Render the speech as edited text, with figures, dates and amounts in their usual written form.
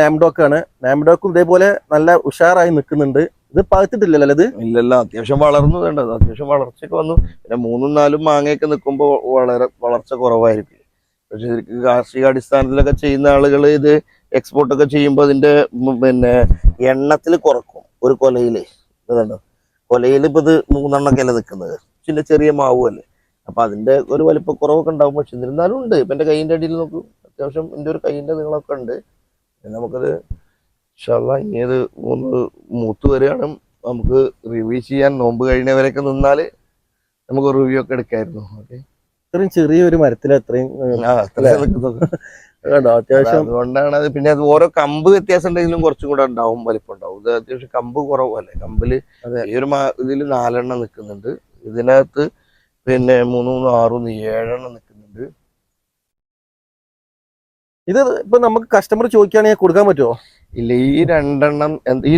നാംഡോക്ക് ആണ്. നാംഡോക്കും ഇതേപോലെ നല്ല ഉഷാറായി നിൽക്കുന്നുണ്ട്. ഇത് പഴുത്തിട്ടില്ലല്ലോ ഇത്? ഇല്ലല്ല, അത്യാവശ്യം വളർന്നു വേണ്ടത്, അത്യാവശ്യം വളർച്ചയൊക്കെ വന്നു. പിന്നെ 3-4 മാങ്ങയൊക്കെ നിൽക്കുമ്പോൾ വളർച്ച കുറവായിരിക്കും. പക്ഷെ കാർഷിക അടിസ്ഥാനത്തിലൊക്കെ ചെയ്യുന്ന ആളുകൾ ഇത് എക്സ്പോർട്ടൊക്കെ ചെയ്യുമ്പോൾ അതിന്റെ പിന്നെ എണ്ണത്തിൽ കുറക്കും. ഒരു കൊലയില് ഇതുണ്ടോ, കൊലയിൽ ഇപ്പൊ ഇത് 3 അല്ലേ നിൽക്കുന്നത്, പിന്നെ ചെറിയ മാവുമല്ലേ, അപ്പൊ അതിന്റെ ഒരു വലിപ്പക്കുറവൊക്കെ ഉണ്ടാവും. പക്ഷെ എന്നിരുന്നാലും ഉണ്ട്. ഇപ്പൊ എന്റെ കൈയിന്റെ അടിയിൽ നോക്കൂ, അത്യാവശ്യം എന്റെ ഒരു കൈയിന്റെ നീളമൊക്കെ ഉണ്ട്. നമുക്കത് ഇനി അത് മൂത്ത് വരികയാണ്. നമുക്ക് റിവ്യൂ ചെയ്യാൻ, നോമ്പ് കഴിഞ്ഞവരൊക്കെ നിന്നാല് നമുക്ക് റിവ്യൂ ഒക്കെ എടുക്കായിരുന്നു. ഓക്കെ, ഇത്രയും ചെറിയൊരു മരത്തിൽ അത്രയും അത്യാവശ്യം അതുകൊണ്ടാണ് അത്. പിന്നെ അത് ഓരോ കമ്പ് വ്യത്യാസം ഉണ്ടെങ്കിലും കുറച്ചും കൂടെ ഉണ്ടാവും, വലിപ്പം ഉണ്ടാവും. ഇത് അത്യാവശ്യം കമ്പ് കുറവല്ലേ, കമ്പില് ഈ ഒരു ഇതിൽ 4 നിൽക്കുന്നുണ്ട്. ഇതിനകത്ത് പിന്നെ 3, 6, 7 നിൽക്കുന്നുണ്ട്. ഇത് ഇപ്പൊ നമുക്ക് കസ്റ്റമർ ചോദിക്കുകയാണെങ്കിൽ കൊടുക്കാൻ പറ്റുമോ? ഇല്ല, ഈ 2 ഈ